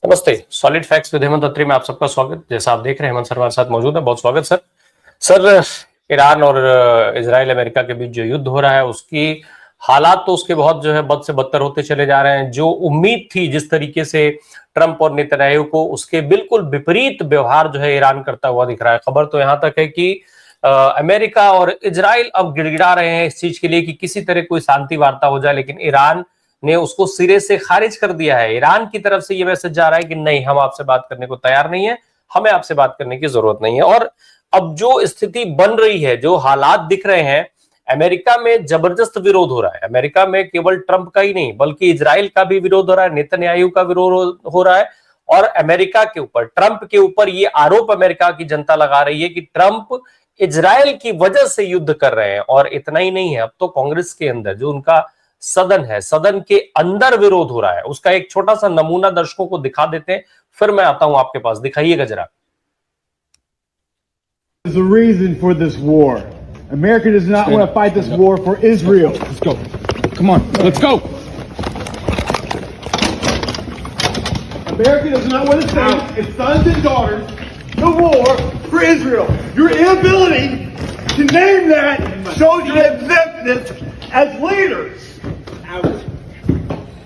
नमस्ते। Solid facts with Hemant अत्री में आप सबका स्वागत। जैसा आप देख रहे हैं हेमंत सर हमारे साथ मौजूद है, बहुत स्वागत सर। सर, ईरान और इजराइल अमेरिका के बीच जो युद्ध हो रहा है उसकी हालात तो उसके बहुत जो है बद से बदतर होते चले जा रहे हैं। जो उम्मीद थी जिस तरीके से ट्रंप और नेतन्याहू को, उसके बिल्कुल विपरीत व्यवहार जो है ईरान करता हुआ दिख रहा है। खबर तो यहां तक है कि अमेरिका और इजराइल अब गिड़गिड़ा रहे हैं इस चीज के लिए कि किसी तरह कोई शांति वार्ता हो जाए, लेकिन ईरान ने उसको सिरे से खारिज कर दिया है। ईरान की तरफ से यह मैसेज जा रहा है कि नहीं, हम आपसे बात करने को तैयार नहीं है, हमें आपसे बात करने की जरूरत नहीं है। और अब जो स्थिति बन रही है, जो हालात दिख रहे हैं, अमेरिका में जबरदस्त विरोध हो रहा है। अमेरिका में केवल ट्रंप का ही नहीं बल्कि इजराइल का भी विरोध हो रहा है, नेतन्याहू का विरोध हो रहा है। और अमेरिका के ऊपर, ट्रंप के ऊपर ये आरोप अमेरिका की जनता लगा रही है कि ट्रंप इजराइल की वजह से युद्ध कर रहे हैं। और इतना ही नहीं है, अब तो कांग्रेस के अंदर जो उनका सदन है, सदन के अंदर विरोध हो रहा है। उसका एक छोटा सा नमूना दर्शकों को दिखा देते हैं, फिर मैं आता हूं आपके पास। दिखाइएगा जरा। There's a reason for this war. America does not want to fight this war for Israel. Let's go. Come on, let's go. America does not want to send its sons and daughters to war for Israel. Your inability to name that shows your exemptness as leaders.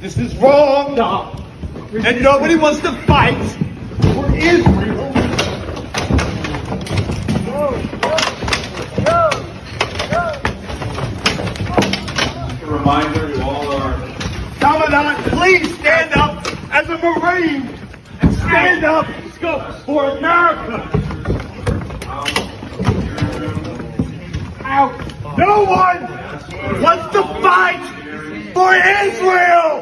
This is wrong. And nobody wants to fight for Israel. Reminder to all our Commandant, please stand up as a Marine and stand up for America. No one wants to fight for Israel.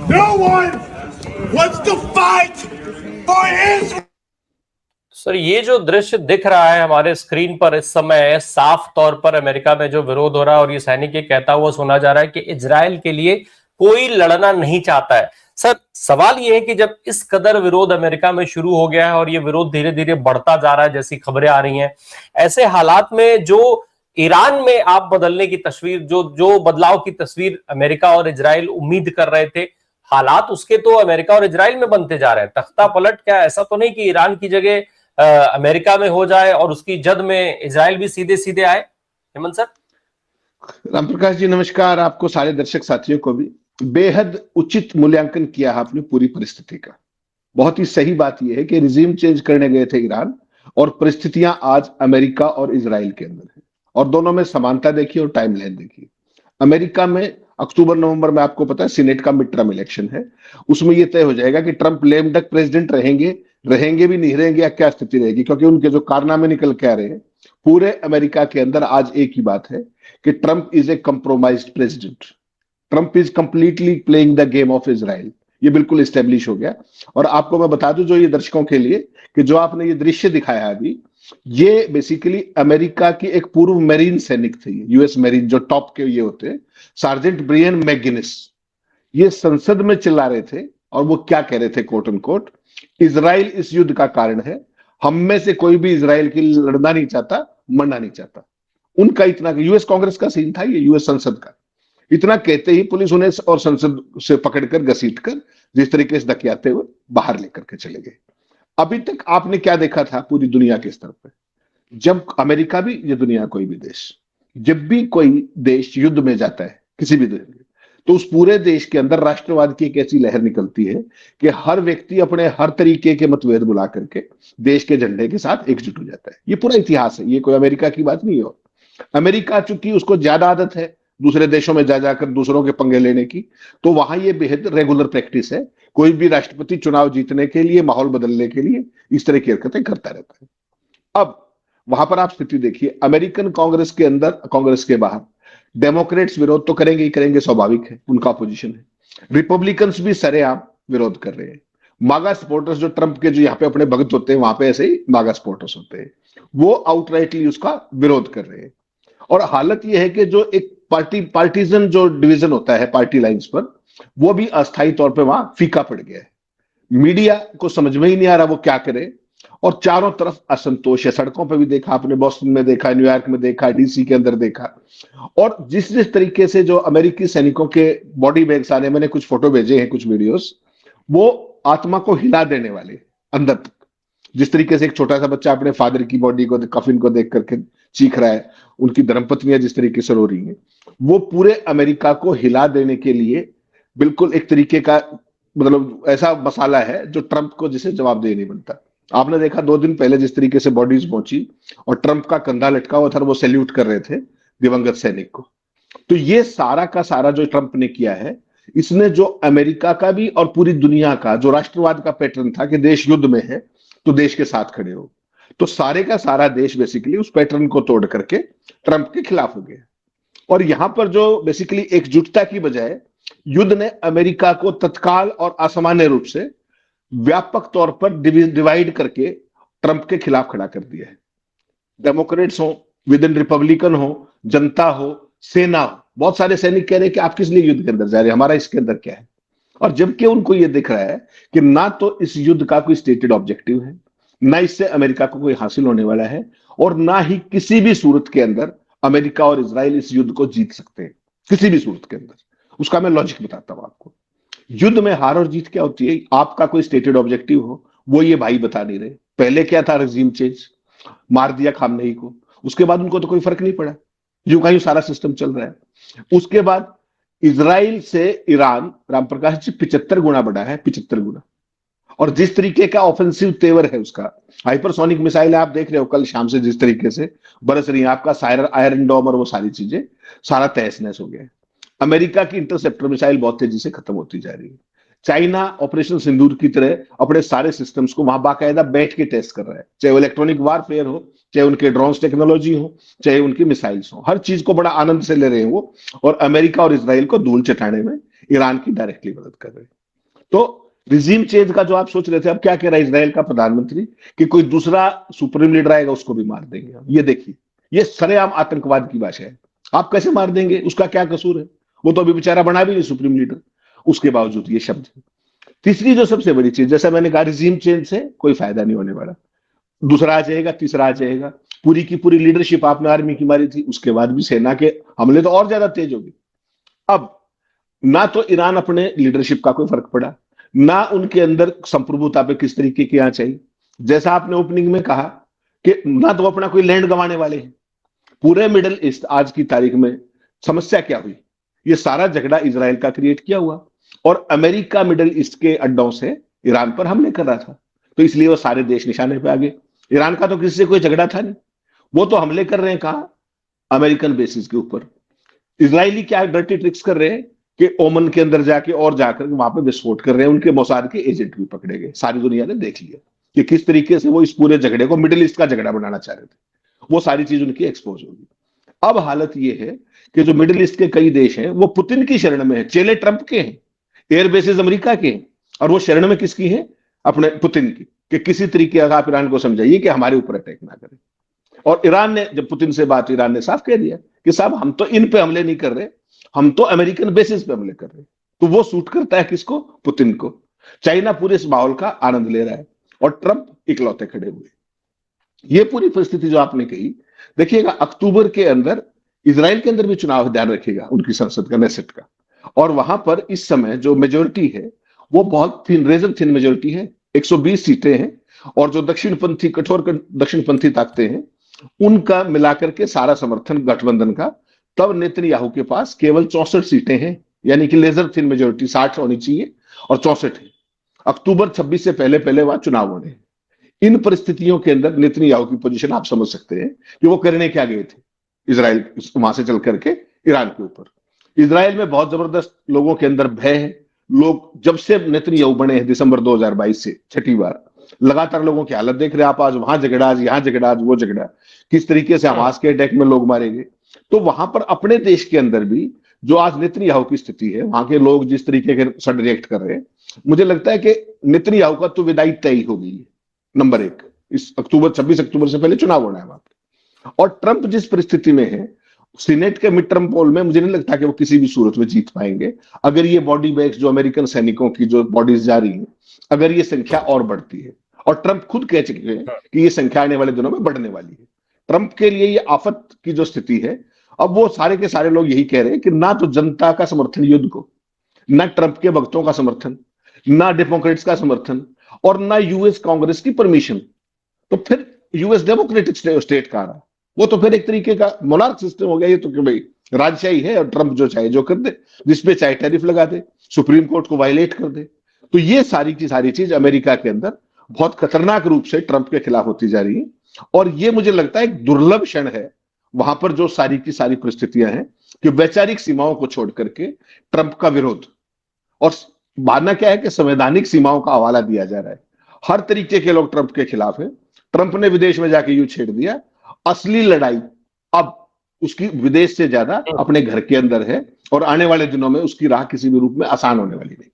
No one wants to fight for Israel. Sir, ये जो दृश्य दिख रहा है हमारे screen पर इस समय, साफ तौर पर अमेरिका में जो विरोध हो रहा है, और ये सैनिक ये कहता हुआ सुना जा रहा है कि इजराइल के लिए कोई लड़ना नहीं चाहता है। सर, सवाल ये है कि जब इस कदर विरोध अमेरिका में शुरू हो गया है और ये विरोध धीरे धीरे बढ़ता जा रहा है जैसी खबरें आ रही हैं, ऐसे हालात में जो ईरान में आप बदलने की तस्वीर, जो बदलाव की तस्वीर अमेरिका और इजराइल उम्मीद कर रहे थे, हालात उसके तो अमेरिका और इजराइल में बनते जा रहे हैं। तख्ता पलट क्या ऐसा तो नहीं कि ईरान की जगह अमेरिका में हो जाए और उसकी जद में इजराइल भी सीधे सीधे आए? हेमंत सर। राम प्रकाश जी नमस्कार। आपको, सारे दर्शक साथियों को भी। बेहद उचित मूल्यांकन किया आपने पूरी परिस्थिति का। बहुत ही सही बात यह है कि रिजीम चेंज करने गए थे ईरान, और परिस्थितियां आज अमेरिका और इजराइल के अंदर है, और दोनों में समानता देखिए और टाइमलाइन देखिए। अमेरिका में अक्टूबर नवंबर में आपको पता है सीनेट का मिड टर्म इलेक्शन है। उसमें यह तय हो जाएगा कि ट्रंप लेम डक प्रेसिडेंट रहेंगे भी नहीं रहेंगे, या क्या स्थिति रहेगी, क्योंकि उनके जो कारनामे निकल के आ रहे हैं पूरे अमेरिका के अंदर। आज एक ही बात है कि Trump is a compromised president. Trump is completely playing the game of Israel. ये बिल्कुल इस्टेब्लिश हो गया। और आपको मैं बता दूं जो ये दर्शकों के लिए, कि जो आपने ये दृश्य दिखाया अभी, ये बेसिकली अमेरिका की एक पूर्व मेरीन सैनिक थे, यूएस मेरीन जो टॉप के ये होते हैं, सार्जेंट ब्रियन मैकगिनिस। ये संसद में चिल्ला रहे थे और वो क्या कह रहे थे, कोट एंड कोट, इजराइल इस युद्ध का कारण है, हम में से कोई भी इजराइल के लिए लड़ना नहीं चाहता, मरना नहीं चाहता। उनका इतना, यूएस कांग्रेस का सीन था ये, यूएस संसद का। इतना कहते ही पुलिस उन्हें और संसद से पकड़कर घसीटकर जिस तरीके से धकेलते हुए बाहर लेकर के चले गए। अभी तक आपने क्या देखा था पूरी दुनिया के स्तर पर, जब अमेरिका भी, ये दुनिया कोई भी देश, जब भी कोई देश युद्ध में जाता है किसी भी देश में, तो उस पूरे देश के अंदर राष्ट्रवाद की एक ऐसी लहर निकलती है कि हर व्यक्ति अपने हर तरीके के मतभेद बुला करके देश के झंडे के साथ एकजुट हो जाता है। ये पूरा इतिहास है, ये कोई अमेरिका की बात नहीं है। अमेरिका चूंकि उसको ज्यादा आदत है दूसरे देशों में जाकर दूसरों के पंगे लेने की, तो वहां ये बेहद रेगुलर प्रैक्टिस है। कोई भी राष्ट्रपति चुनाव जीतने के लिए, माहौल बदलने के लिए इस तरह की हरकतें करता रहता है। अब वहां पर आप स्थिति देखिए, अमेरिकन कांग्रेस के अंदर, कांग्रेस के बाहर डेमोक्रेट्स विरोध तो करेंगे ही करेंगे, स्वाभाविक है, उनका अपोजिशन है। रिपब्लिकन्स भी सरेआम विरोध कर रहे हैं। मागा सपोर्टर्स जो ट्रंप के जो यहाँ पे अपने भक्त होते हैं, वहां पे ऐसे ही मागा सपोर्टर्स होते हैं, वो आउटराइटली उसका विरोध कर रहे हैं। और हालत यह है कि जो एक पार्टीजन जो डिवीजन होता है पार्टी लाइंस पर, वो भी अस्थायी तौर पे वहां फीका पड़ गया है। मीडिया को समझ में ही नहीं आ रहा वो क्या करे, और चारों तरफ असंतोष है। सड़कों पर भी देखा आपने, बॉस्टन में देखा, न्यूयॉर्क में देखा, डीसी के अंदर देखा। और जिस जिस तरीके से जो अमेरिकी सैनिकों के बॉडी बैग्स आने, मैंने कुछ फोटो भेजे हैं, कुछ वीडियोस, वो आत्मा को हिला देने वाले अंदर तक। जिस तरीके से एक छोटा सा बच्चा अपने फादर की बॉडी को, कफिन को देख करके चीख रहा है, उनकी धर्मपत्नियां जिस तरीके से रो रही हैं, वो पूरे अमेरिका को हिला देने के लिए बिल्कुल एक तरीके का, मतलब ऐसा मसाला है जो ट्रंप को जिसे जवाब दे नहीं बनता। आपने देखा 2 दिन पहले जिस तरीके से बॉडीज पहुंची और ट्रंप का कंधा लटका हुआ था, वो सैल्यूट कर रहे थे दिवंगत सैनिक को। तो ये सारा का सारा जो ट्रंप ने किया है, इसने जो अमेरिका का भी और पूरी दुनिया का जो राष्ट्रवाद का पैटर्न था कि देश युद्ध में है तो देश के साथ खड़े हो, तो सारे का सारा देश बेसिकली उस पैटर्न को तोड़ करके ट्रंप के खिलाफ हो गया। और यहां पर जो बेसिकली एकजुटता की बजाय युद्ध ने अमेरिका को तत्काल और असामान्य रूप से व्यापक तौर पर डिवाइड करके ट्रंप के खिलाफ खड़ा कर दिया है। डेमोक्रेट्स हो, विद इन रिपब्लिकन हो, जनता हो, सेना हो, बहुत सारे सैनिक कह रहे हैं कि आप किस लिए युद्ध के अंदर जा रहे हैं, हमारा इसके अंदर क्या है। और जबकि उनको यह दिख रहा है कि ना तो इस युद्ध का कोई स्टेटेड ऑब्जेक्टिव है, ना इससे अमेरिका को कोई हासिल होने वाला है, और ना ही किसी भी सूरत के अंदर अमेरिका और इजराइल इस युद्ध को जीत सकते हैं, किसी भी सूरत के अंदर। उसका मैं लॉजिक बताता हूं आपको। युद्ध में हार और जीत क्या होती है? आपका कोई स्टेटेड ऑब्जेक्टिव हो, वो ये भाई बता नहीं रहे। पहले क्या था? रेजिम चेंज, मार दिया खामनेई को, उसके बाद उनको तो कोई फर्क नहीं पड़ा, यूं का यूं सारा सिस्टम चल रहा है। उसके बाद इजराइल से ईरान, राम प्रकाश जी, 75 गुना बढ़ा है, 75 गुना। और जिस तरीके का ऑफेंसिव तेवर है उसका, हाइपरसोनिक मिसाइल आप देख रहे हो कल शाम से जिस तरीके से बरस रही है, आपका साइरन, आयरन डोम और वो सारी चीजें, सारा तहस नहस हो गया है। अमेरिका की इंटरसेप्टर मिसाइल बहुत तेजी से खत्म होती जा रही है। चाइना ऑपरेशन सिंदूर की तरह अपने सारे सिस्टम्स को वहां बाकायदा बैठ के टेस्ट कर रहा है, चाहे वो इलेक्ट्रॉनिक वारफेयर हो, चाहे उनके ड्रोन्स टेक्नोलॉजी हो, चाहे उनकी मिसाइल्स हो, हर चीज को बड़ा आनंद से ले रहे हैं वो। और अमेरिका और इसराइल को धूल चटाने में ईरान की डायरेक्टली मदद कर रहे हैं। तो रिजीम चेंज का जो आप सोच रहे थे, अब क्या कह रहा है इजराइल का प्रधानमंत्री कि कोई दूसरा सुप्रीम लीडर आएगा उसको भी मार देंगे हम। ये देखिए, ये सरेआम आतंकवाद की भाषा है। आप कैसे मार देंगे? उसका क्या कसूर है? वो तो अभी बेचारा बना भी नहीं सुप्रीम लीडर, उसके बावजूद ये शब्द। तीसरी जो सबसे बड़ी चीज, जैसा मैंने कहा, रिजीम चेंज से कोई फायदा नहीं होने वाला। दूसरा आ जाएगा, तीसरा आ जाएगा, पूरी की पूरी लीडरशिप आपने आर्मी की मारी थी, उसके बाद भी सेना के हमले तो और ज्यादा तेज हो गए। अब ना तो ईरान अपने लीडरशिप का कोई फर्क पड़ा, ना उनके अंदर संप्रभुता पे किस तरीके की आना चाहिए। जैसा आपने ओपनिंग में कहा कि ना तो अपना कोई लैंड गंवाने वाले हैं। पूरे मिडिल ईस्ट आज की तारीख में समस्या क्या हुई? ये सारा झगड़ा इजराइल का क्रिएट किया हुआ, और अमेरिका मिडिल ईस्ट के अड्डों से ईरान पर हमले कर रहा था, तो इसलिए वो सारे देश निशाने पे आ गए। ईरान का तो किसी से कोई झगड़ा था नहीं, वो तो हमले कर रहे हैं कहा? अमेरिकन बेसिस के ऊपर। इजरायली क्या डर्टी ट्रिक्स कर रहे हैं कि ओमन के अंदर जाके और जाकर वहां पे विस्फोट कर रहे हैं। उनके मोसाद के एजेंट भी पकड़े गए। सारी दुनिया ने देख लिया कि किस तरीके से वो इस पूरे झगड़े को मिडिल ईस्ट का झगड़ा बनाना चाह रहे थे। वो सारी चीज उनकी एक्सपोज होगी। अब हालत ये है कि जो मिडिल ईस्ट के कई देश हैं वो पुतिन की शरण में है, चेले ट्रंप के हैं, एयर बेसिस अमेरिका के हैं, और वो शरण में किसकी है? अपने पुतिन की, कि किसी तरीके का आप ईरान को समझाइए कि हमारे ऊपर अटैक ना करें। और ईरान ने जब पुतिन से बात, ईरान ने साफ कह दिया कि साहब हम तो इन पे हमले नहीं कर रहे, हम तो अमेरिकन बेसिस पे हमले कर रहे हैं। तो वो सूट करता है किसको? पुतिन को। चाइना पूरे इस माहौल का आनंद ले रहा है और ट्रंप इकलौते खड़े हुए। ये पूरी परिस्थिति जो आपने कही, देखिएगा अक्टूबर के अंदर इजराइल के अंदर भी चुनाव, ध्यान रखिएगा, उनकी संसद का, नेसेट का। और वहां पर इस समय जो मेजोरिटी है वो बहुत थिन, रेजर थिन मेजोरिटी है, 120 सीटें हैं। और जो दक्षिणपंथी, कठोर दक्षिणपंथी ताकतें हैं, उनका मिलाकर के सारा समर्थन गठबंधन का, तब नेतन्याहू के पास केवल 64 सीटें हैं, यानी कि लेजर थिन मेजोरिटी 60 होनी चाहिए और 64 है। अक्टूबर 26 से पहले पहले वहां चुनाव होने हैं। इन परिस्थितियों के अंदर नेतन्याहू की पोजीशन आप समझ सकते हैं कि वो करने क्या गए थे इजराइल, वहां से चल करके ईरान के ऊपर। इजराइल में बहुत जबरदस्त लोगों के अंदर भय है। लोग जब से नेतन्याहू बने हैं दिसंबर 2022 से छठी बार, लगातार लोगों की हालत देख रहे हैं आप। आज वहां झगड़ा, आज यहां झगड़ा, आज वो झगड़ा, किस तरीके से हमास के अटैक में लोग मारे गए। तो वहां पर अपने देश के अंदर भी जो आज नेतन्याहू की स्थिति है, वहां के लोग जिस तरीके के सड रिएक्ट कर रहे हैं, मुझे लगता है कि नेतन्याहू का तो विदाई तय हो गई है। नंबर 1, इस अक्टूबर 26 अक्टूबर से पहले चुनाव होना है वहां पे। और ट्रंप जिस परिस्थिति में है, सीनेट के मिड टर्म पोल में मुझे नहीं लगता कि वो किसी भी सूरत में जीत पाएंगे। अगर ये बॉडी बैग्स, जो अमेरिकन सैनिकों की जो बॉडीज जा रही हैं, अगर ये संख्या और बढ़ती है, और ट्रंप खुद कह चुके हैं कि ये संख्या आने वाले दिनों में बढ़ने वाली है। ट्रंप के लिए ये आफत की जो स्थिति है, अब वो सारे के सारे लोग यही कह रहे हैं कि ना तो जनता का समर्थन युद्ध को, ना ट्रंप के भक्तों का समर्थन, ना डेमोक्रेट्स का समर्थन, और ना यूएस कांग्रेस की परमिशन, तो फिर यूएस डेमोक्रेटिक स्टेट का रहा, वो तो फिर एक तरीके का मोनार्क सिस्टम हो गया। ये तो कि भाई राजशाही है और ट्रंप जो चाहे जो कर दे, जिसपे चाहे टैरिफ लगा दे, सुप्रीम कोर्ट को वायलेट कर दे। तो ये सारी की सारी चीज अमेरिका के अंदर बहुत खतरनाक रूप से ट्रंप के खिलाफ होती जा रही है, और ये मुझे लगता है एक दुर्लभ क्षण है वहां पर जो सारी की सारी परिस्थितियां हैं कि वैचारिक सीमाओं को छोड़ करके ट्रंप का विरोध, और मानना क्या है कि संवैधानिक सीमाओं का हवाला दिया जा रहा है। हर तरीके के लोग ट्रंप के खिलाफ है। ट्रंप ने विदेश में जाके यूं छेड़ दिया, असली लड़ाई अब उसकी विदेश से ज्यादा अपने घर के अंदर है, और आने वाले दिनों में उसकी राह किसी भी रूप में आसान होने वाली नहीं।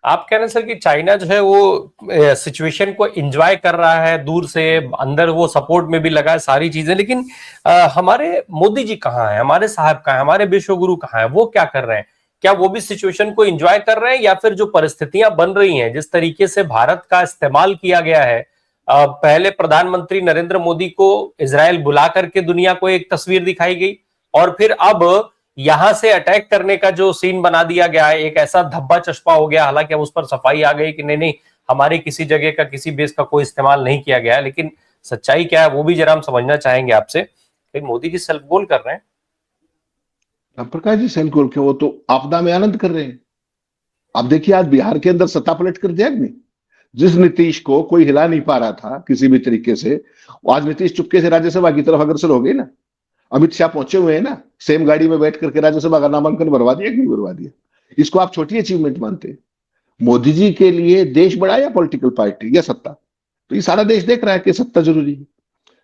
आप कह रहे हैं सर कि चाइना जो है वो सिचुएशन को एंजॉय कर रहा है दूर से, अंदर वो सपोर्ट में भी लगा है सारी चीजें, लेकिन हमारे मोदी जी कहाँ हैं, हमारे साहब कहाँ हैं, हमारे विश्वगुरु कहाँ हैं, वो क्या कर रहे हैं? क्या वो भी सिचुएशन को एंजॉय कर रहे हैं, या फिर जो परिस्थितियां बन रही हैं, जिस तरीके से भारत का इस्तेमाल किया गया है, पहले प्रधानमंत्री नरेंद्र मोदी को इजराइल बुला करके दुनिया को एक तस्वीर दिखाई गई, और फिर अब यहां से अटैक करने का जो सीन बना दिया गया है, एक ऐसा धब्बा चश्मा हो गया। हालांकि अब उस पर सफाई आ गई कि नहीं नहीं, हमारी किसी जगह का किसी बेस का कोई इस्तेमाल नहीं किया गया है, लेकिन सच्चाई क्या है वो भी जरा हम समझना चाहेंगे आपसे। लेकिन मोदी जी सेल्फ गोल कर रहे हैं। अब प्रकाश जी सेल्फ गोल, वो तो आपदा में आनंद कर रहे हैं। आप देखिए आज बिहार के अंदर सत्ता पलट कर दिया नहीं, जिस नीतीश को कोई हिला नहीं पा रहा था किसी भी तरीके से, आज नीतीश चुपके से राज्यसभा की तरफ अग्रसर हो गए ना। अमित शाह पहुंचे हुए हैं ना, सेम गाड़ी में बैठ करके राज्यसभा का नामांकन भरवा दिया कि नहीं भरवा दिया? इसको आप छोटी अचीवमेंट मानते हैं? मोदी जी के लिए देश बड़ा या पॉलिटिकल पार्टी या सत्ता? तो ये सारा देश देख रहा है कि सत्ता जरूरी है।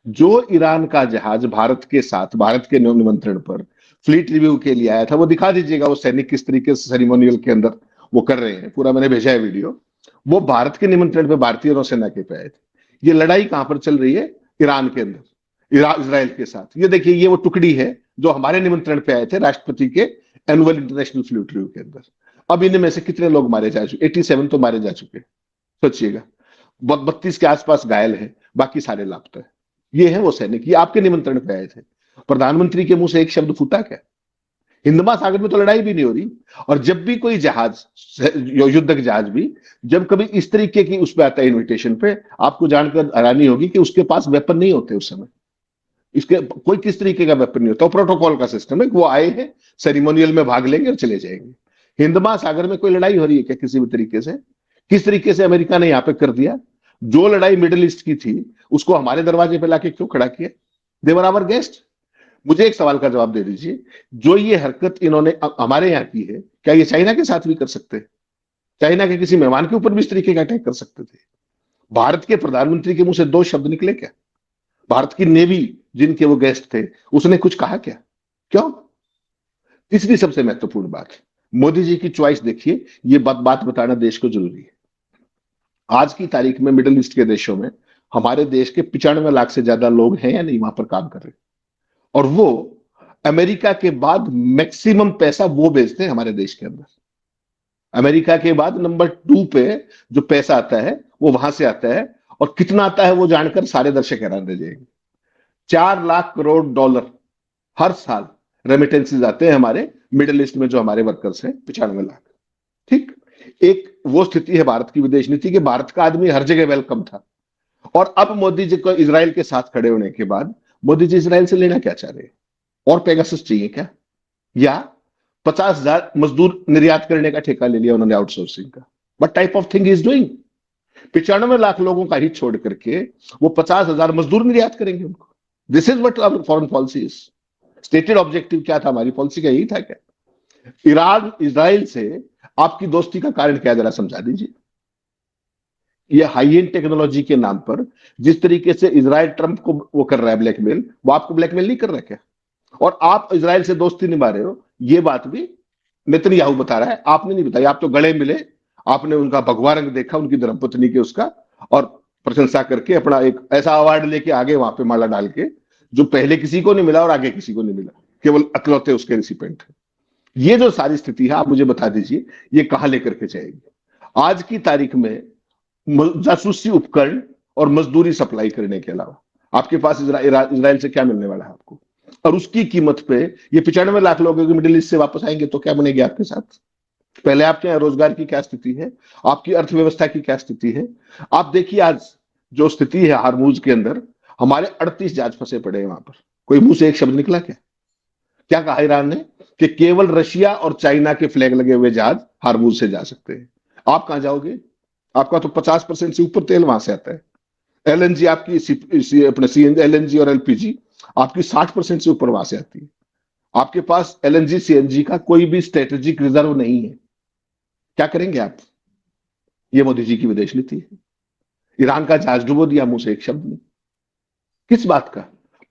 जो ईरान का जहाज भारत के साथ, भारत के निमंत्रण पर फ्लीट रिव्यू के लिए आया था, वो दिखा दीजिएगा वो सैनिक किस तरीके से सेरेमोनियल के अंदर वो कर रहे हैं, पूरा मैंने भेजा है वीडियो। वो भारत के निमंत्रण पे भारतीय नौसेना के पे आए थे। ये लड़ाई कहां पर चल रही है? ईरान के अंदर, इजराइल के साथ। ये देखिए, ये वो टुकड़ी है जो हमारे निमंत्रण पे आए थे राष्ट्रपति के एनुअल इंटरनेशनल फ्लीट रिव्यू के अंदर। अब इनमें से कितने लोग मारे जा चुके? 87 तो मारे जा चुके, सोचिएगा। 32 के आसपास घायल है, बाकी सारे लापता है। ये है वो सैनिक, ये आपके निमंत्रण पे आए थे। प्रधानमंत्री के मुंह से एक शब्द फूटा क्या? हिंद महासागर में तो लड़ाई भी नहीं हो रही, और जब भी कोई जहाज, युद्धक जहाज भी जब कभी इस तरीके की उस पर आता है इन्विटेशन पे, आपको जानकर हैरानी होगी कि उसके पास वेपन नहीं होते उस समय। इसके कोई किस तरीके का वेपन नहीं होता, प्रोटोकॉल का सिस्टम है। वो आए हैं, सेरिमोनियल में भाग लेंगे और चले जाएंगे। हिंद महासागर में कोई लड़ाई हो रही है क्या किसी भी तरीके से? किस तरीके से अमेरिका ने यहां पे कर दिया? जो लड़ाई मिडिल ईस्ट की थी उसको हमारे दरवाजे पे लाके क्यों खड़ा किया? दे वर आवर गेस्ट। मुझे एक सवाल का जवाब दे दीजिए, जो ये हरकत इन्होंने हमारे यहाँ की है, क्या ये चाइना के साथ भी कर सकते? चाइना के किसी मेहमान के ऊपर भी इस तरीके का अटैक कर सकते थे? भारत के प्रधानमंत्री के मुंह से 2 शब्द निकले क्या? भारत की नेवी जिनके वो गेस्ट थे, उसने कुछ कहा क्या? क्यों? तीसरी सबसे महत्वपूर्ण बात, मोदी जी की चॉइस देखिए। ये बात बताना देश को जरूरी है। आज की तारीख में मिडिल ईस्ट के देशों में हमारे देश के 95 लाख से ज्यादा लोग हैं या नहीं वहां पर काम कर रहे, और वो अमेरिका के बाद मैक्सिमम पैसा वो भेजते हैं हमारे देश के अंदर। अमेरिका के बाद नंबर 2 पे जो पैसा आता है वो वहां से आता है, और कितना आता है वो जानकर सारे दर्शक हैरान रह जाएंगे। 4 लाख करोड़ डॉलर हर साल रेमिटेंसेज आते हैं हमारे मिडिल ईस्ट में, जो हमारे वर्कर्स हैं 95 लाख। ठीक, एक वो स्थिति है भारत की विदेश नीति कि भारत का आदमी हर जगह वेलकम था। और अब मोदी जी को इजराइल के साथ खड़े होने के बाद मोदी जी इजराइल से लेना क्या चाह रहे हैं? और पेगासस चाहिए क्या? या 50,000 मजदूर निर्यात करने का ठेका ले लिया उन्होंने आउटसोर्सिंग का? What type of thing is doing? 95 lakh लोगों का हित छोड़ करके वो 50,000 मजदूर निर्यात करेंगे उनको। This is what our foreign policy is. Stated objective क्या था हमारी पॉलिसी का? यही था क्या? ईरान इजराइल से आपकी दोस्ती का कारण क्या, जरा समझा दीजिए। ये हाई एंड टेक्नोलॉजी के नाम पर जिस तरीके से इजराइल ट्रंप को वो कर रहा है ब्लैकमेल, वो आपको ब्लैकमेल नहीं कर रहा क्या? और आप इजराइल से दोस्ती निभा रहे हो, ये बात भी नेतन्याहू बता रहा है, आपने नहीं बताई। आप तो गले मिले, आपने उनका भगवा रंग देखा उनकी धर्मपत्नी के उसका, और प्रशंसा करके अपना एक ऐसा अवार्ड लेके आगे वहां पे माला डाल के, जो पहले किसी को नहीं मिला और आगे किसी को नहीं मिला, केवल अकलौते उसके रिसिपेंट है। ये जो सारी स्थिति है, आप मुझे बता दीजिए ये कहां लेकर के जाएगी? आज की तारीख में जासूसी उपकरण और मजदूरी सप्लाई करने के अलावा आपके पास इजराइल से क्या मिलने वाला है आपको? और उसकी कीमत पे ये 95 लाख लोग मिडिल ईस्ट से वापस आएंगे तो क्या बनेगी आपके साथ? पहले आपके यहाँ रोजगार की क्या स्थिति है, आपकी अर्थव्यवस्था की क्या स्थिति है? आप देखिए आज जो स्थिति है हार्मूज के अंदर, हमारे 38 जहाज फंसे पड़े हैं वहां पर। कोई मुंह से एक शब्द निकला क्या? क्या कहा ईरान ने कि केवल रशिया और चाइना के फ्लैग लगे हुए जहाज हार्मूज से जा सकते हैं। आप कहां जाओगे? आपका तो 50% से ऊपर तेल वहां से आता है। एलएनजी आपकी अपने सीएनजी एलएनजी और एलपीजी आपकी 60% से ऊपर वहां से आती है। आपके पास एलएनजी सीएनजी का कोई भी स्ट्रेटेजिक रिजर्व नहीं है। क्या करेंगे आप? ये मोदी जी की विदेश नीति है। ईरान का जहाज डुबो दिया, मुंह से एक शब्द नहीं। किस बात का?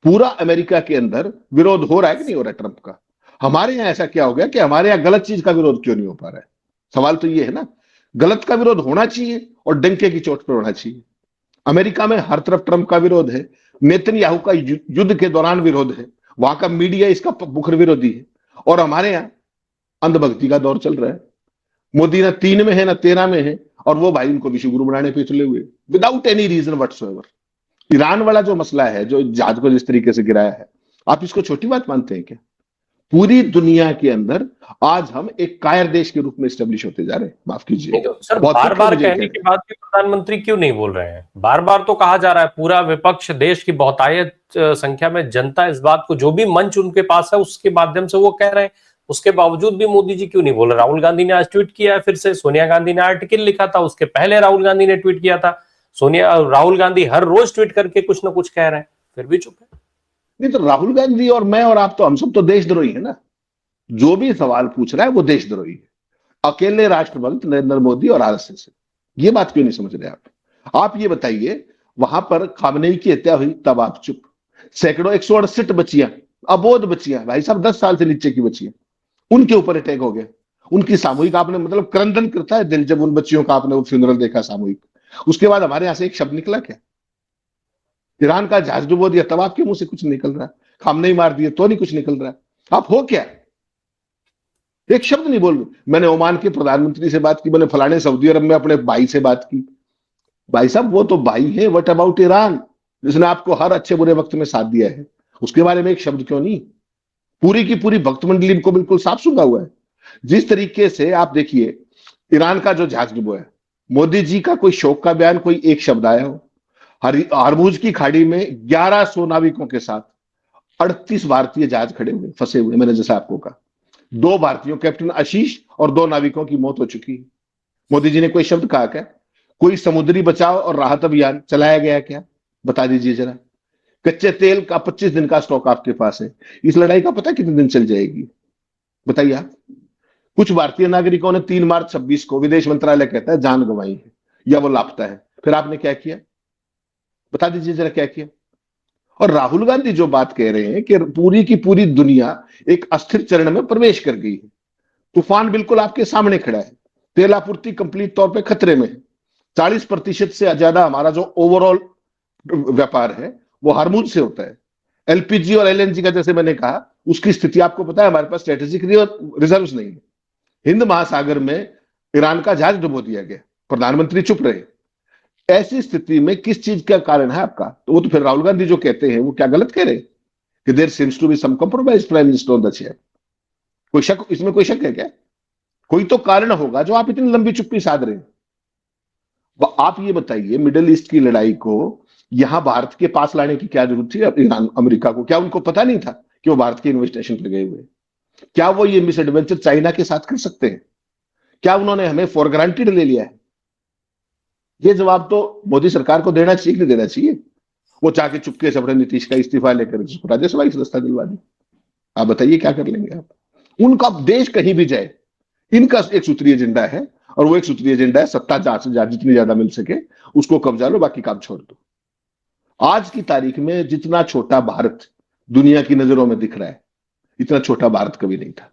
पूरा अमेरिका के अंदर विरोध हो रहा है कि नहीं हो रहा है ट्रंप का? हमारे यहां ऐसा क्या हो गया कि हमारे यहां गलत चीज का विरोध क्यों नहीं हो पा रहा है? सवाल तो ये है ना। गलत का विरोध होना चाहिए और डंके की चोट पर होना चाहिए। अमेरिका में हर तरफ ट्रंप का विरोध है, नेतन्याहू का युद्ध के दौरान विरोध है, वहां का मीडिया इसका मुखर विरोधी है, और हमारे यहां अंधभक्ति का दौर चल रहा है। मोदी ना 3 में है ना 13 में है, और वो भाई उनको विश्वगुरु बनाने पे चले हुए without any reason whatsoever. Iran वाला जो मसला है, जो जहाज को जिस तरीके से गिराया है, आप इसको छोटी बात मानते हैं क्या? पूरी दुनिया के अंदर आज हम एक कायर देश के रूप में स्टेब्लिश होते जा रहे हैं। माफ कीजिए, नहीं तो सर, बार बार कहने के बाद भी प्रधानमंत्री क्यों नहीं बोल रहे हैं? बार बार तो कहा जा रहा है, पूरा विपक्ष, देश की बहुतायत संख्या में जनता इस बात को, जो भी मंच उनके पास है उसके माध्यम से वो कह रहे हैं, उसके बावजूद भी मोदी जी क्यों नहीं बोल रहे? राहुल गांधी ने आज ट्वीट किया है, फिर से सोनिया गांधी ने आर्टिकल लिखा था, उसके पहले राहुल गांधी ने ट्वीट किया था। राहुल गांधी हर रोज ट्वीट करके कुछ ना कुछ कह रहे हैं, फिर भी चुप है। नहीं तो राहुल गांधी और मैं और आप तो, हम सब तो देशद्रोही है ना। जो भी सवाल पूछ रहा है वो देशद्रोही है। अकेले राष्ट्रभक्त नरेंद्र मोदी और आरएसएस है। ये बात क्यों नहीं समझ रहे आप ये बताइए, वहां पर खामनेई की हत्या हुई तब आप चुप। सैकड़ों 168 बच्चियां, अबोध बच्चियां, भाई साहब 10 साल से नीचे की बच्चियां, उनके ऊपर अटैक हो गया। उनकी सामूहिक आपने, मतलब क्रंदन करता है दिल जब उन बच्चियों का आपने वो फ्यूनरल देखा सामूहिक। उसके बाद हमारे यहां से एक शब्द निकला क्या? ईरान का जहाज डुबो दिया तब आपके मुंह से कुछ निकल रहा है, खामनेई मार दिए तो नहीं कुछ निकल रहा है। आप हो क्या? एक शब्द नहीं बोल रहे। मैंने ओमान के प्रधानमंत्री से बात की, मैंने फलाने सऊदी अरब में अपने भाई से बात की। भाई साहब वो तो भाई है, व्हाट अबाउट ईरान, जिसने आपको हर अच्छे बुरे वक्त में साथ दिया है? उसके बारे में एक शब्द क्यों नहीं? पूरी की पूरी भक्त मंडली को बिल्कुल साफ सुंगा हुआ है। जिस तरीके से आप देखिए ईरान का जो जहाज डुबो है, मोदी जी का कोई शोक का बयान, कोई एक शब्द आया हो? हरमुज की खाड़ी में 1100 नाविकों के साथ 38 भारतीय जहाज खड़े हुए, फंसे हुए। मैंने जैसा आपको कहा, 2 भारतीयों, कैप्टन आशीष और 2 नाविकों की मौत हो चुकी है। मोदी जी ने कोई शब्द कहा क्या? कोई समुद्री बचाव और राहत अभियान चलाया गया क्या? बता दीजिए जरा। कच्चे तेल का 25 दिन का स्टॉक आपके पास है। इस लड़ाई का पता कितने दिन चल जाएगी? बताइए आप। कुछ भारतीय नागरिकों ने 3 मार्च 26 को, विदेश मंत्रालय कहता है, जान गंवाई है या वो लापता है। फिर आपने क्या किया? बता दीजिए जरा क्या किया? और राहुल गांधी जो बात कह रहे हैं कि पूरी की पूरी दुनिया एक अस्थिर चरण में प्रवेश कर गई है, तूफान बिल्कुल आपके सामने खड़ा है, तेल आपूर्ति कंप्लीट तौर पे खतरे में है, 40% से ज्यादा हमारा जो ओवरऑल व्यापार है वो हरमुज से होता है। एलपीजी और एलएनजी का, जैसे मैंने कहा, उसकी स्थिति आपको पता है, हमारे पास स्ट्रेटेजिक रिजर्व्स नहीं है। हिंद महासागर में ईरान का जहाज डुबो दिया गया, प्रधानमंत्री चुप रहे। ऐसी स्थिति में किस चीज का कारण है आपका? तो वो तो फिर राहुल गांधी जो कहते हैं वो क्या गलत कह रहे हैं कि there seems to be some compromise prime minister on the chair? कोई शक, इसमें कोई शक है क्या? कोई तो कारण होगा जो आप इतनी लंबी चुप्पी साध रहे हैं। आप ये बताइए, मिडिल ईस्ट की लड़ाई को यहां भारत के पास लाने की क्या जरूरत थी ईरान अमेरिका को? क्या उनको पता नहीं था कि वो भारत के इन्वेस्टेशन पे गए हुए? क्या वो ये मिस एडवेंचर चाइना के साथ कर सकते हैं? क्या उन्होंने हमें फॉर ग्रांटेड ले लिया है? ये जवाब तो मोदी सरकार को देना चाहिए कि नहीं देना चाहिए? वो चाह के चुपके से अपने नीतीश का इस्तीफा लेकर राज्यसभा की सदस्यता दिलवा दी। आप बताइए क्या कर लेंगे आप? उनका देश कहीं भी जाए, इनका एक सूत्रीय एजेंडा है, और वो एक सूत्रीय एजेंडा है सत्ता जितनी ज्यादा मिल सके उसको कब्जा लो, बाकी काम छोड़ दो। आज की तारीख में जितना छोटा भारत दुनिया की नजरों में दिख रहा है, इतना छोटा भारत कभी नहीं था।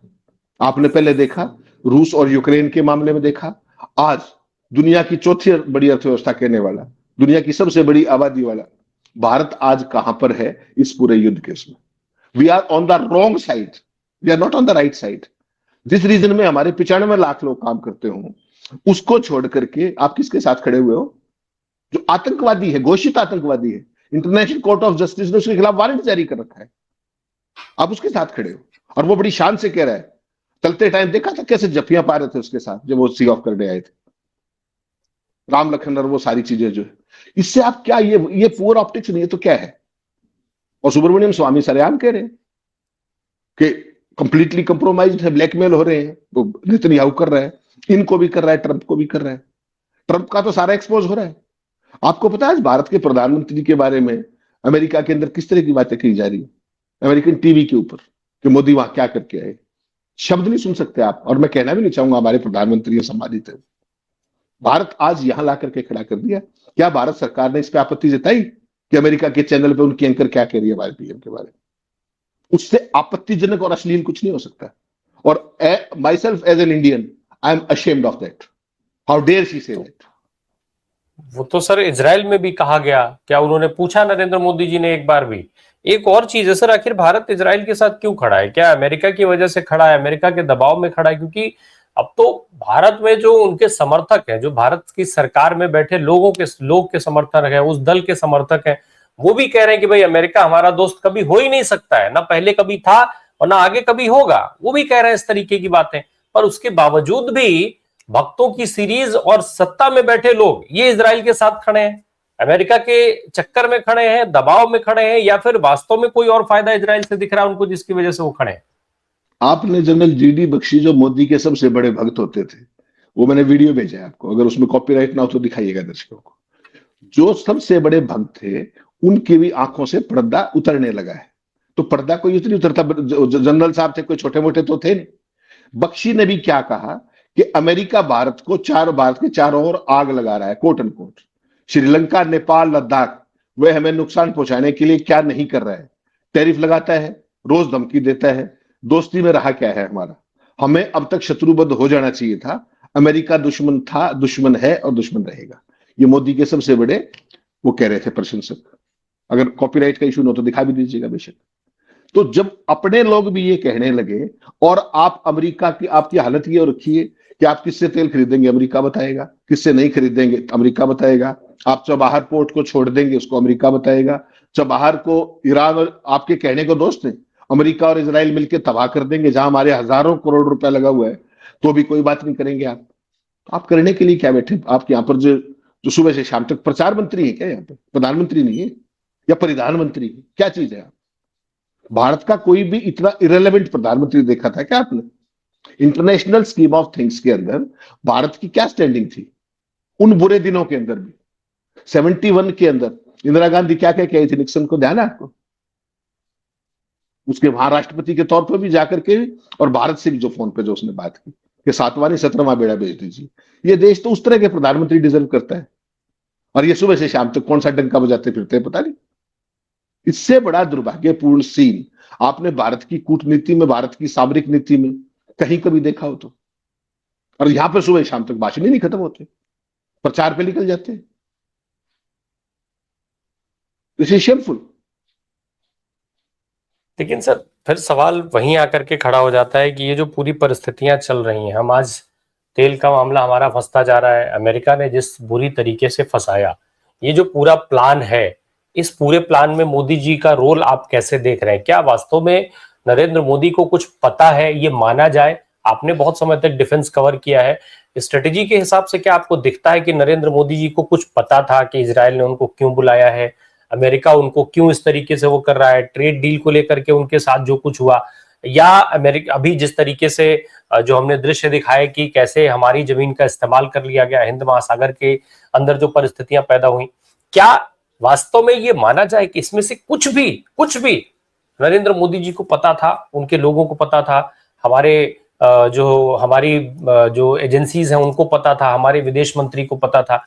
आपने पहले देखा रूस और यूक्रेन के मामले में, देखा आज दुनिया की चौथी बड़ी अर्थव्यवस्था कहने वाला, दुनिया की सबसे बड़ी आबादी वाला भारत आज कहां पर है इस पूरे युद्ध के उसमें? We are on the wrong side, we are not on the right side. जिस रीजन में हमारे 95 लाख लोग काम करते हो, उसको छोड़ करके आप किसके साथ खड़े हुए हो? जो आतंकवादी है, घोषित आतंकवादी है, इंटरनेशनल कोर्ट ऑफ जस्टिस ने उसके खिलाफ वारंट जारी कर रखा है, आप उसके साथ खड़े हो और वो बड़ी शान से कह रहा है। चलते टाइम देखा था कैसे जफ्फियां पा रहे थे उसके साथ जब वो सी ऑफ करने आए थे, राम लखन और वो सारी चीजें जो है। इससे आप क्या, ये पुअर ऑप्टिक्स नहीं है तो क्या है? और सुब्रमण्यम स्वामी सरेआम कह रहे हैं कि कंप्लीटली कंप्रोमाइज्ड है, ब्लैकमेल हो रहे हैं, वो नेतन्याहू कर रहा है, इनको भी कर रहा है, ट्रंप को भी कर रहा है। ट्रंप का तो सारा एक्सपोज हो रहा है। आपको पता है आज भारत के प्रधानमंत्री के बारे में अमेरिका के अंदर किस तरह की बातें की जा रही है अमेरिकन टीवी के ऊपर, कि मोदी वहां क्या करके आए? शब्द नहीं सुन सकते आप, और मैं कहना भी नहीं चाहूंगा हमारे प्रधानमंत्री सम्मानित है। भारत आज यहां ला करके खड़ा कर दिया। क्या भारत सरकार ने इस पर आपत्ति जताई कि अमेरिका के चैनल पे उनकी एंकर क्या कह रही है हमारे पीएम के बारे में? उससे आपत्तिजनक और अश्लील कुछ नहीं हो सकता। और myself as an Indian, I am ashamed of that. How dare she say that? वो तो सर इजराइल में भी कहा गया, क्या उन्होंने पूछा नरेंद्र मोदी जी ने एक बार भी? एक और चीज है सर, आखिर भारत इजराइल के साथ क्यों खड़ा है? क्या अमेरिका की वजह से खड़ा है, अमेरिका के दबाव में खड़ा है? क्योंकि अब तो भारत में जो उनके समर्थक हैं, जो भारत की सरकार में बैठे लोग के समर्थक हैं, उस दल के समर्थक हैं, वो भी कह रहे हैं कि भाई अमेरिका हमारा दोस्त कभी हो ही नहीं सकता है, ना पहले कभी था और ना आगे कभी होगा। वो भी कह रहे हैं इस तरीके की बातें। पर उसके बावजूद भी भक्तों की सीरीज और सत्ता में बैठे लोग ये इजराइल के साथ खड़े हैं, अमेरिका के चक्कर में खड़े हैं, दबाव में खड़े हैं, या फिर वास्तव में कोई और फायदा इजराइल से दिख रहा है उनको जिसकी वजह से वो खड़े हैं? आपने जनरल जीडी बख्शी जो मोदी के सबसे बड़े भक्त होते थे, वो मैंने वीडियो भेजा है आपको, अगर उसमें कॉपीराइट ना हो तो दिखाइएगा दर्शकों को। जो सबसे बड़े भक्त थे उनकी भी आंखों से पर्दा उतरने लगा है। तो पर्दा कोई उतनी उतरता, जनरल साहब थे, कोई छोटे मोटे तो थे नहीं। बख्शी ने भी क्या कहा कि अमेरिका भारत के चारों ओर आग लगा रहा है, quote and quote. Sri Lanka, Nepal, Ladakh, वह हमें नुकसान पहुंचाने के लिए क्या नहीं कर रहा है? टैरिफ लगाता है, रोज धमकी देता है। दोस्ती में रहा क्या है हमारा? हमें अब तक शत्रुबद्ध हो जाना चाहिए था। अमेरिका दुश्मन था, दुश्मन है और दुश्मन रहेगा। ये मोदी के सबसे बड़े वो कह रहे थे प्रशंसक। अगर कॉपीराइट का इशू न हो तो दिखा भी दीजिएगा बेशक। तो जब अपने लोग भी ये कहने लगे, और आप अमेरिका की, आपकी हालत ये रखिए कि आप किससे तेल खरीदेंगे, अमेरिका बताएगा, किससे नहीं खरीदेंगे अमेरिका बताएगा, आप चबाहर पोर्ट को छोड़ देंगे उसको अमेरिका बताएगा, चबाहर को ईरान और आपके कहने को दोस्त हैं अमेरिका और इजराइल मिलकर तबाह कर देंगे, जहां हमारे हजारों करोड़ रुपया लगा हुआ है, तो भी कोई बात नहीं करेंगे आप करने के लिए क्या बैठे? आप यहाँ पर जो सुबह से शाम तक प्रचार मंत्री है क्या? यहाँ पे प्रधानमंत्री नहीं है या परिधानमंत्री है? क्या चीज है आप? भारत का कोई भी इतना इरेलेवेंट प्रधानमंत्री देखा था क्या आपने? इंटरनेशनल स्कीम ऑफ थिंग्स के अंदर भारत की क्या स्टैंडिंग थी उन बुरे दिनों के अंदर भी? 71 के अंदर इंदिरा गांधी क्या क्या कही थी निक्सन को, ध्यान है आपको? उसके वहां राष्ट्रपति के तौर पर भी जाकर के, और भारत से भी जो फोन पे जो उसने बात की कि 7वां नहीं 17वां बेड़ा भेज दीजिए। ये देश तो उस तरह के प्रधानमंत्री डिजर्व करता है। और ये सुबह से शाम तक कौन सा डंका बजाते फिरते हैं पता नहीं। इससे बड़ा दुर्भाग्यपूर्ण सीन आपने भारत की कूटनीति में, भारत की सामरिक नीति में कहीं कभी देखा हो तो? और यहां पर सुबह शाम तक भाषण ही नहीं खत्म होते, प्रचार पे निकल जाते हैं। This is shameful. लेकिन सर फिर सवाल वहीं आकर के खड़ा हो जाता है कि ये जो पूरी परिस्थितियां चल रही हैं, हम आज तेल का मामला हमारा फंसता जा रहा है, अमेरिका ने जिस बुरी तरीके से फंसाया, ये जो पूरा प्लान है, इस पूरे प्लान में मोदी जी का रोल आप कैसे देख रहे हैं? क्या वास्तव में नरेंद्र मोदी को कुछ पता है, ये माना जाए? आपने बहुत समय तक डिफेंस कवर किया है, स्ट्रेटेजी के हिसाब से क्या आपको दिखता है कि नरेंद्र मोदी जी को कुछ पता था कि इजराइल ने उनको क्यों बुलाया है, अमेरिका उनको क्यों इस तरीके से वो कर रहा है, ट्रेड डील को लेकर के उनके साथ जो कुछ हुआ, या अमेरिका अभी जिस तरीके से जो हमने दृश्य दिखाए कि कैसे हमारी जमीन का इस्तेमाल कर लिया गया, हिंद महासागर के अंदर जो परिस्थितियां पैदा हुई, क्या वास्तव में ये माना जाए कि इसमें से कुछ भी नरेंद्र मोदी जी को पता था, उनके लोगों को पता था, हमारे हमारी जो एजेंसीज हैं उनको पता था, हमारे विदेश मंत्री को पता था,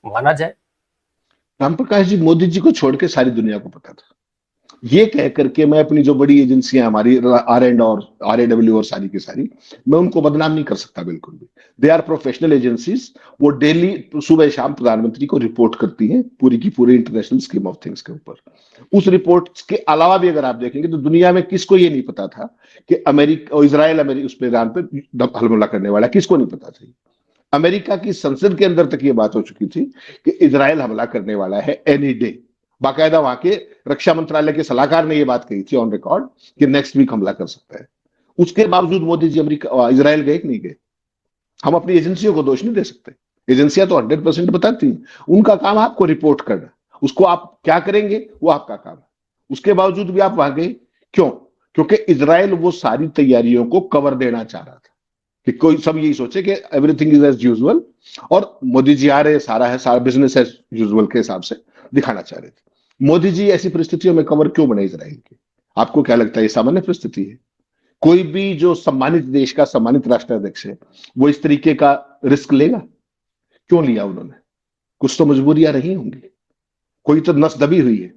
माना जाए? राम प्रकाश जी, मोदी जी को छोड़ के सारी दुनिया को पता था। ये कह करके मैं अपनी जो बड़ी एजेंसियां हमारी RAW और सारी की सारी, मैं उनको बदनाम नहीं कर सकता बिल्कुल भी। They are professional agencies. वो डेली सुबह शाम प्रधानमंत्री को रिपोर्ट करती हैं पूरी की पूरी इंटरनेशनल स्कीम ऑफ थिंग्स के ऊपर। उस रिपोर्ट के अलावा भी अगर आप देखेंगे तो दुनिया में किसको ये नहीं पता था कि अमेरिका और इजराइल उस पर ईरान पर हमला करने वाला, किसको नहीं पता था? अमेरिका की संसद के अंदर तक ये बात हो चुकी थी कि इजराइल हमला करने वाला है एनी डे। बाकायदा वहां के रक्षा मंत्रालय के सलाहकार ने ये बात कही थी ऑन रिकॉर्ड कि नेक्स्ट वीक हमला कर सकता है। उसके बावजूद मोदी जी अमेरिका इजराइल गए कि नहीं गए? हम अपनी एजेंसियों को दोष नहीं दे सकते। एजेंसियां तो 100% बताती हैं, उनका काम आपको रिपोर्ट करना, उसको आप क्या करेंगे वो आपका काम है। उसके बावजूद भी आप वहां गए क्यों? क्योंकि इजराइल वो सारी तैयारियों को कवर देना चाह रहा था कि कोई सब यही सोचे कि एवरीथिंग इज एज यूजुअल और मोदी जी आ रहे, सारा बिजनेस एज यूजुअल के हिसाब से दिखाना चाह रहे थे। मोदी जी ऐसी परिस्थितियों में कवर क्यों बने इजराइल की? आपको क्या लगता है ये सामान्य परिस्थिति है? कोई भी जो सम्मानित देश का सम्मानित राष्ट्राध्यक्ष है वो इस तरीके का रिस्क लेगा? क्यों लिया उन्होंने? कुछ तो मजबूरियां रही होंगी, कोई तो नस दबी हुई है,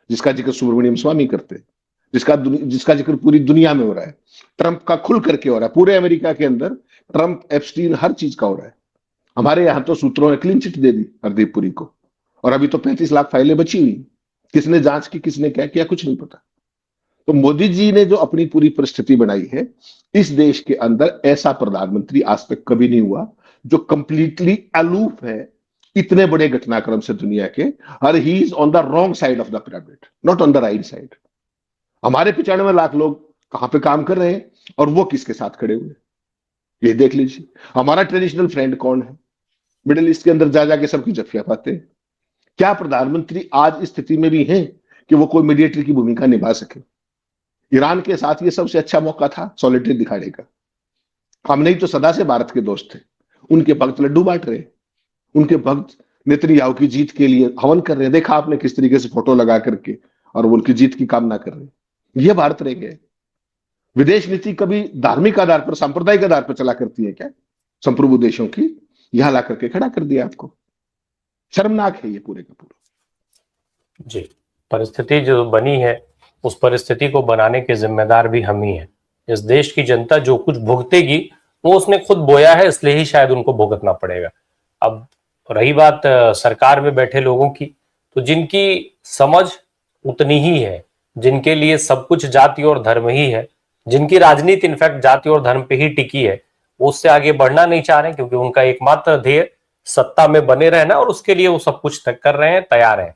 जिसका जिक्र सुब्रमण्यम स्वामी करते हैं, जिसका जिक्र पूरी दुनिया में हो रहा है। ट्रंप का खुल करके हो रहा है, पूरे अमेरिका के अंदर ट्रंप, एप्स्टीन, हर चीज का हो रहा है। हमारे यहां तो सूत्रों ने क्लीन चिट दे दी हरदीप पुरी को, और अभी तो 35 लाख फाइलें बची हुई। किसने जांच की, किसने क्या किया, कुछ नहीं पता। तो मोदी जी ने जो अपनी पूरी परिस्थिति बनाई है, इस देश के अंदर ऐसा प्रधानमंत्री आज तक कभी नहीं हुआ जो कंप्लीटली अलूफ है इतने बड़े घटनाक्रम से दुनिया के, और he is on the wrong side of the pyramid, not on the right side. हमारे 95 लाख लोग कहां पे काम कर रहे हैं और वो किसके साथ खड़े हुए, ये देख लीजिए। हमारा ट्रेडिशनल फ्रेंड कौन है? मिडिल ईस्ट के अंदर जा जाके सबकी जफ्फियां पाते हैं। क्या प्रधानमंत्री आज इस स्थिति में भी हैं कि वो कोई मीडिएटर की भूमिका निभा सके? ईरान के साथ ये सबसे अच्छा मौका था सॉलिडरिटी दिखाने का। हम नहीं तो सदा से भारत के दोस्त थे। उनके भक्त लड्डू बांट रहे, उनके भक्त नेतन्याहू की जीत के लिए हवन कर रहे हैं। देखा आपने किस तरीके से फोटो लगा करके, और वो उनकी जीत की कामना कर रहे हैं। ये भारत रह गए। विदेश नीति कभी धार्मिक आधार पर, सांप्रदायिक आधार पर चला करती है क्या? संप्रभु देशों की यहां ला करके खड़ा कर दिया आपको। शर्मनाक है ये पूरे का पूरा। जी, परिस्थिति जो बनी है उस परिस्थिति को बनाने के जिम्मेदार भी हम ही हैं। इस देश की जनता जो कुछ भुगतेगी वो उसने खुद बोया है, इसलिए ही शायद उनको भुगतना पड़ेगा। अब रही बात सरकार में बैठे लोगों की, तो जिनकी समझ उतनी ही है, जिनके लिए सब कुछ जाति और धर्म ही है, जिनकी राजनीति इनफैक्ट जाति और धर्म पे ही टिकी है, वो उससे आगे बढ़ना नहीं चाह रहे, क्योंकि उनका एकमात्र ध्येय सत्ता में बने रहना, और उसके लिए वो सब कुछ कर रहे हैं, तैयार हैं।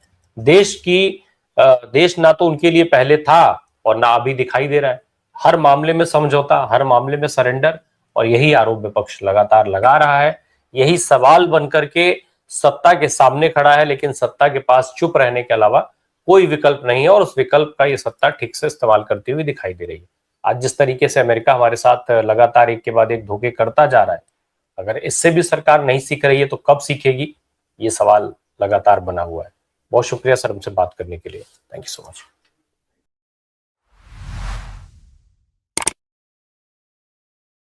देश ना तो उनके लिए पहले था और ना अभी दिखाई दे रहा है। हर मामले में समझौता, हर मामले में सरेंडर, और यही आरोप विपक्ष लगातार लगा रहा है। यही सवाल बनकर के सत्ता के सामने खड़ा है, लेकिन सत्ता के पास चुप रहने के अलावा कोई विकल्प नहीं है, और उस विकल्प का ये सत्ता ठीक से इस्तेमाल करती हुई दिखाई दे रही है। आज जिस तरीके से अमेरिका हमारे साथ लगातार एक के बाद एक धोखे करता जा रहा है, अगर इससे भी सरकार नहीं सीख रही है तो कब सीखेगी, ये सवाल लगातार बना हुआ है। बहुत शुक्रिया सर हमसे बात करने के लिए। Thank you so much.